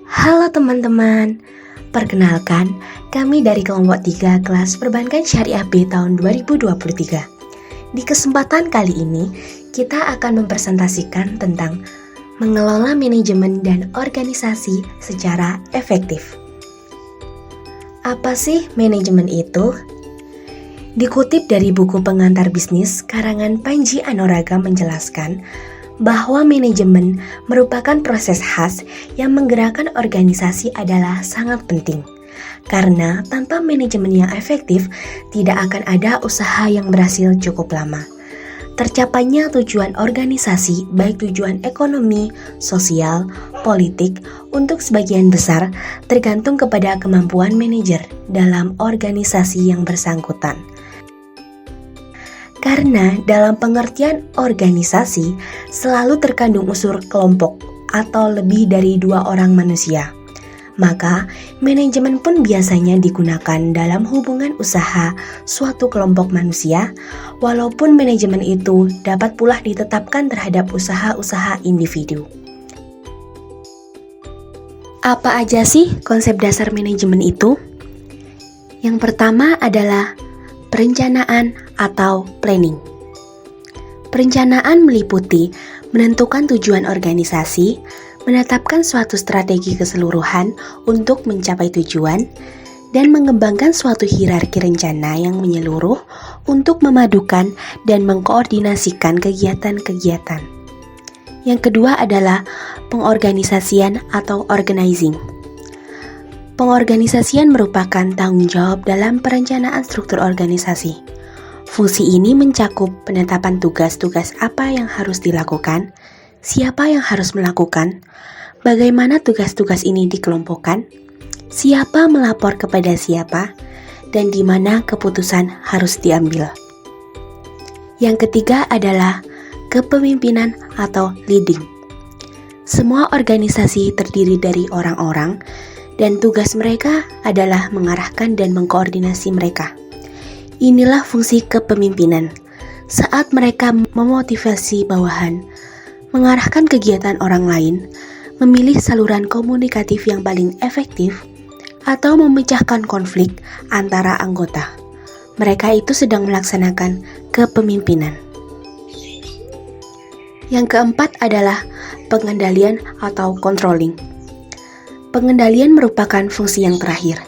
Halo teman-teman, perkenalkan kami dari kelompok 3 kelas Perbankan Syariah B tahun 2023. Di kesempatan kali ini, kita akan mempresentasikan tentang mengelola manajemen dan organisasi secara efektif. Apa sih manajemen itu? Dikutip dari buku Pengantar Bisnis karangan Panji Anoraga menjelaskan bahwa manajemen merupakan proses khas yang menggerakkan organisasi adalah sangat penting. Karena tanpa manajemen yang efektif, tidak akan ada usaha yang berhasil cukup lama. Tercapainya tujuan organisasi, baik tujuan ekonomi, sosial, politik, untuk sebagian besar tergantung kepada kemampuan manajer dalam organisasi yang bersangkutan. Karena dalam pengertian organisasi selalu terkandung unsur kelompok atau lebih dari 2 orang manusia. Maka manajemen pun biasanya digunakan dalam hubungan usaha suatu kelompok manusia, walaupun manajemen itu dapat pula ditetapkan terhadap usaha-usaha individu. Apa aja sih konsep dasar manajemen itu? Yang pertama adalah perencanaan atau planning. Perencanaan meliputi menentukan tujuan organisasi, menetapkan suatu strategi keseluruhan untuk mencapai tujuan, dan mengembangkan suatu hierarki rencana yang menyeluruh untuk memadukan dan mengkoordinasikan kegiatan-kegiatan. Yang kedua adalah pengorganisasian atau organizing. Pengorganisasian merupakan tanggung jawab dalam perencanaan struktur organisasi. Fungsi ini mencakup penetapan tugas-tugas apa yang harus dilakukan, siapa yang harus melakukan, bagaimana tugas-tugas ini dikelompokkan, siapa melapor kepada siapa, dan di mana keputusan harus diambil. Yang ketiga adalah kepemimpinan atau leading. Semua organisasi terdiri dari orang-orang, dan tugas mereka adalah mengarahkan dan mengkoordinasi mereka. Inilah fungsi kepemimpinan. Saat mereka memotivasi bawahan, mengarahkan kegiatan orang lain, memilih saluran komunikatif yang paling efektif, atau memecahkan konflik antara anggota. Mereka itu sedang melaksanakan kepemimpinan. Yang keempat adalah pengendalian atau controlling. Pengendalian merupakan fungsi yang terakhir.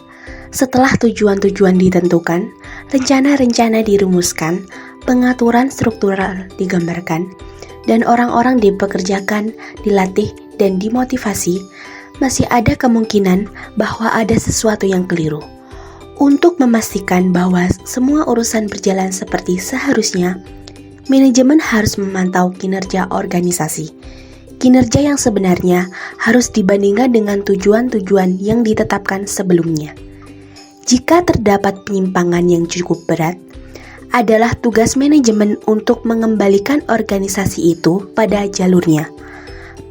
Setelah tujuan-tujuan ditentukan, rencana-rencana dirumuskan, pengaturan struktural digambarkan, dan orang-orang dipekerjakan, dilatih, dan dimotivasi, masih ada kemungkinan bahwa ada sesuatu yang keliru. Untuk memastikan bahwa semua urusan berjalan seperti seharusnya, manajemen harus memantau kinerja organisasi. Kinerja yang sebenarnya harus dibandingkan dengan tujuan-tujuan yang ditetapkan sebelumnya. Jika terdapat penyimpangan yang cukup berat, adalah tugas manajemen untuk mengembalikan organisasi itu pada jalurnya.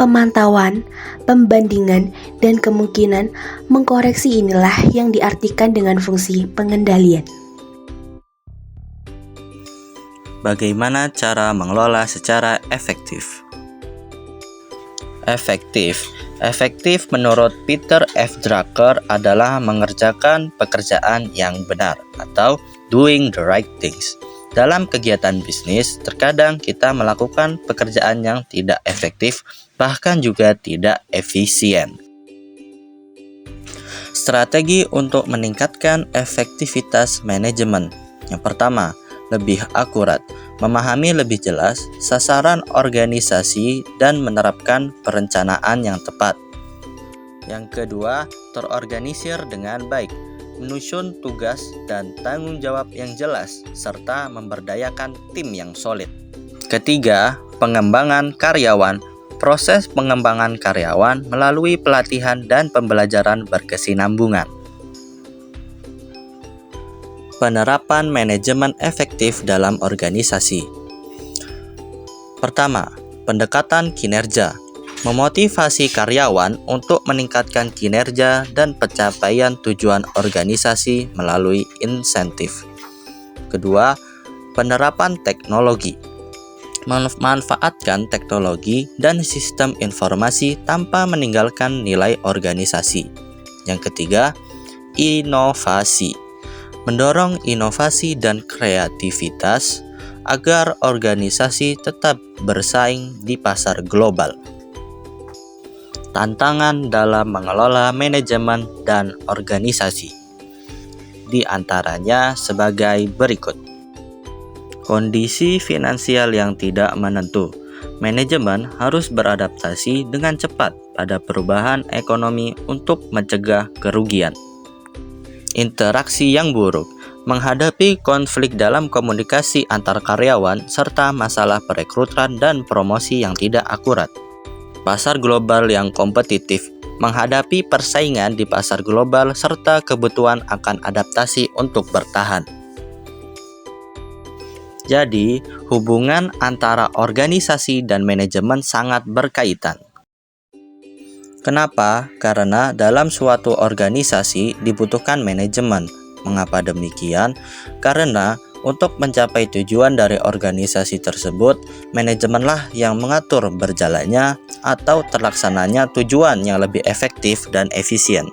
Pemantauan, pembandingan, dan kemungkinan mengkoreksi inilah yang diartikan dengan fungsi pengendalian. Bagaimana cara mengelola secara efektif? Efektif menurut Peter F. Drucker adalah mengerjakan pekerjaan yang benar atau doing the right things. Dalam kegiatan bisnis, terkadang kita melakukan pekerjaan yang tidak efektif, bahkan juga tidak efisien. Strategi untuk meningkatkan efektivitas manajemen. Yang pertama, lebih akurat, memahami lebih jelas sasaran organisasi dan menerapkan perencanaan yang tepat. Yang kedua, terorganisir dengan baik, menyusun tugas dan tanggung jawab yang jelas, serta memberdayakan tim yang solid. Ketiga, pengembangan karyawan. Proses pengembangan karyawan melalui pelatihan dan pembelajaran berkesinambungan. Penerapan manajemen efektif dalam organisasi. Pertama, pendekatan kinerja. Memotivasi karyawan untuk meningkatkan kinerja dan pencapaian tujuan organisasi melalui insentif. Kedua, penerapan teknologi. memanfaatkan teknologi dan sistem informasi tanpa meninggalkan nilai organisasi. Yang ketiga, inovasi. Mendorong inovasi dan kreativitas agar organisasi tetap bersaing di pasar global. Tantangan dalam mengelola manajemen dan organisasi, di antaranya sebagai berikut. Kondisi finansial yang tidak menentu. Manajemen harus beradaptasi dengan cepat pada perubahan ekonomi untuk mencegah kerugian. Interaksi yang buruk. Menghadapi konflik dalam komunikasi antar karyawan serta masalah perekrutan dan promosi yang tidak akurat. Pasar global yang kompetitif. Menghadapi persaingan di pasar global serta kebutuhan akan adaptasi untuk bertahan. Jadi, hubungan antara organisasi dan manajemen sangat berkaitan. Kenapa? Karena dalam suatu organisasi dibutuhkan manajemen. Mengapa demikian? Karena untuk mencapai tujuan dari organisasi tersebut, manajemenlah yang mengatur berjalannya atau terlaksananya tujuan yang lebih efektif dan efisien.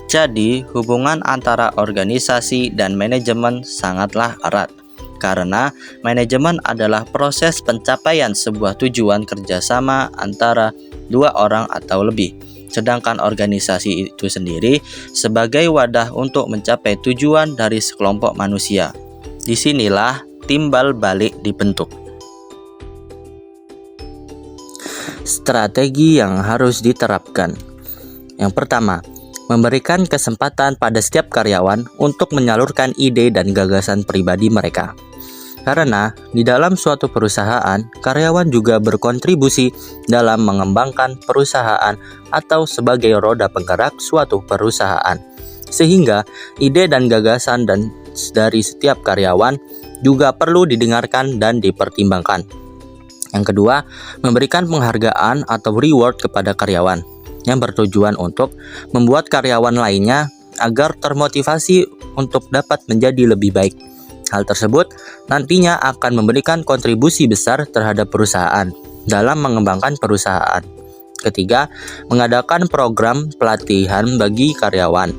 Jadi, hubungan antara organisasi dan manajemen sangatlah erat. Karena manajemen adalah proses pencapaian sebuah tujuan kerjasama antara dua orang atau lebih. Sedangkan organisasi itu sendiri sebagai wadah untuk mencapai tujuan dari sekelompok manusia. Disinilah timbal balik dibentuk. Strategi yang harus diterapkan. Yang pertama, memberikan kesempatan pada setiap karyawan untuk menyalurkan ide dan gagasan pribadi mereka. Karena di dalam suatu perusahaan, karyawan juga berkontribusi dalam mengembangkan perusahaan atau sebagai roda penggerak suatu perusahaan. Sehingga ide dan gagasan dari setiap karyawan juga perlu didengarkan dan dipertimbangkan. Yang kedua, memberikan penghargaan atau reward kepada karyawan yang bertujuan untuk membuat karyawan lainnya agar termotivasi untuk dapat menjadi lebih baik. Hal tersebut nantinya akan memberikan kontribusi besar terhadap perusahaan dalam mengembangkan perusahaan. Ketiga, mengadakan program pelatihan bagi karyawan.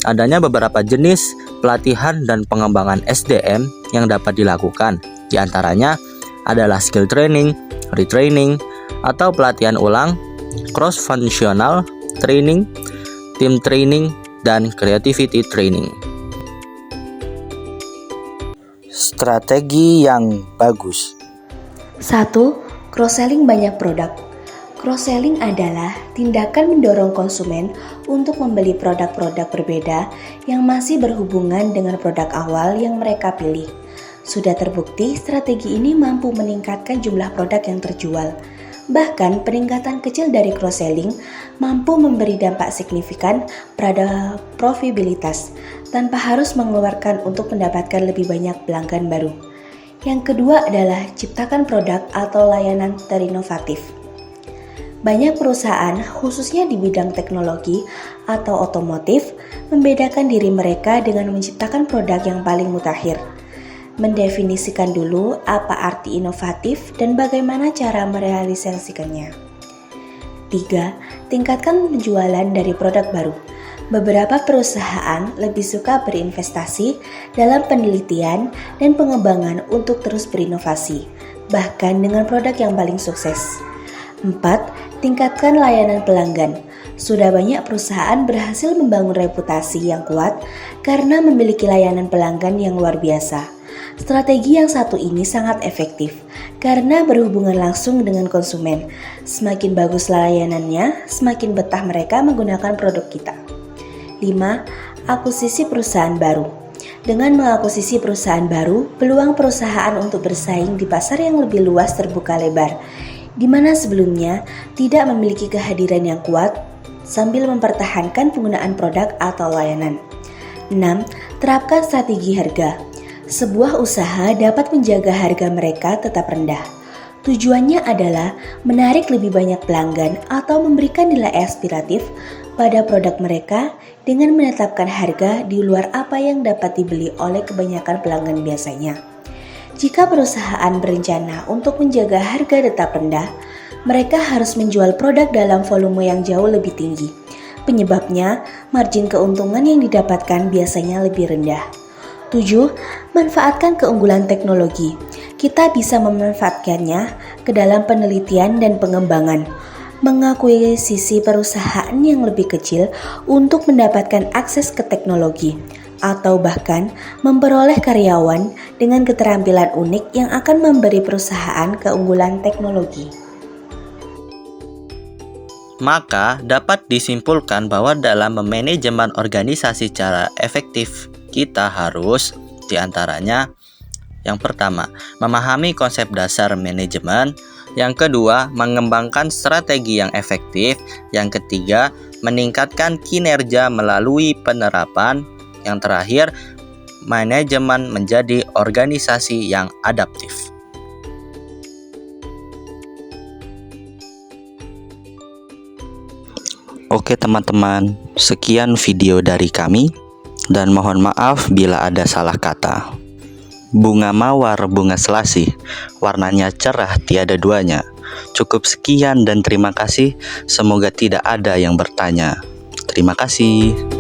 Adanya beberapa jenis pelatihan dan pengembangan SDM yang dapat dilakukan. Di antaranya adalah skill training, retraining, atau pelatihan ulang, cross-functional training, team training, dan creativity training. Strategi yang bagus. 1. Cross-selling banyak produk. Cross-selling adalah tindakan mendorong konsumen untuk membeli produk-produk berbeda yang masih berhubungan dengan produk awal yang mereka pilih. Sudah terbukti strategi ini mampu meningkatkan jumlah produk yang terjual. Bahkan peningkatan kecil dari cross-selling mampu memberi dampak signifikan pada profitabilitas tanpa harus mengeluarkan untuk mendapatkan lebih banyak pelanggan baru. Yang kedua adalah ciptakan produk atau layanan terinovatif. Banyak perusahaan, khususnya di bidang teknologi atau otomotif, membedakan diri mereka dengan menciptakan produk yang paling mutakhir. Mendefinisikan dulu apa arti inovatif dan bagaimana cara merealisasikannya. 3. Tingkatkan penjualan dari produk baru. Beberapa perusahaan lebih suka berinvestasi dalam penelitian dan pengembangan untuk terus berinovasi, bahkan dengan produk yang paling sukses. 4. Tingkatkan layanan pelanggan. Sudah banyak perusahaan berhasil membangun reputasi yang kuat karena memiliki layanan pelanggan yang luar biasa. Strategi yang satu ini sangat efektif karena berhubungan langsung dengan konsumen. Semakin bagus layanannya, semakin betah mereka menggunakan produk kita. 5. Akuisisi perusahaan baru. Dengan mengakuisisi perusahaan baru, peluang perusahaan untuk bersaing di pasar yang lebih luas terbuka lebar, di mana sebelumnya tidak memiliki kehadiran yang kuat sambil mempertahankan penggunaan produk atau layanan. 6. Terapkan strategi harga. Sebuah usaha dapat menjaga harga mereka tetap rendah. Tujuannya adalah menarik lebih banyak pelanggan atau memberikan nilai aspiratif pada produk mereka dengan menetapkan harga di luar apa yang dapat dibeli oleh kebanyakan pelanggan biasanya. Jika perusahaan berencana untuk menjaga harga tetap rendah, mereka harus menjual produk dalam volume yang jauh lebih tinggi. Penyebabnya, margin keuntungan yang didapatkan biasanya lebih rendah. 7. Manfaatkan keunggulan teknologi. Kita bisa memanfaatkannya ke dalam penelitian dan pengembangan, mengakuisisi perusahaan yang lebih kecil untuk mendapatkan akses ke teknologi, atau bahkan memperoleh karyawan dengan keterampilan unik yang akan memberi perusahaan keunggulan teknologi. Maka dapat disimpulkan bahwa dalam memanajemen organisasi secara efektif, kita harus diantaranya: yang pertama, memahami konsep dasar manajemen; yang kedua, mengembangkan strategi yang efektif; yang ketiga, meningkatkan kinerja melalui penerapan; yang terakhir, manajemen menjadi organisasi yang adaptif. Oke teman-teman, sekian video dari kami, dan mohon maaf bila ada salah kata. Bunga mawar, bunga selasih, warnanya cerah tiada duanya. Cukup sekian dan terima kasih, semoga tidak ada yang bertanya. Terima kasih.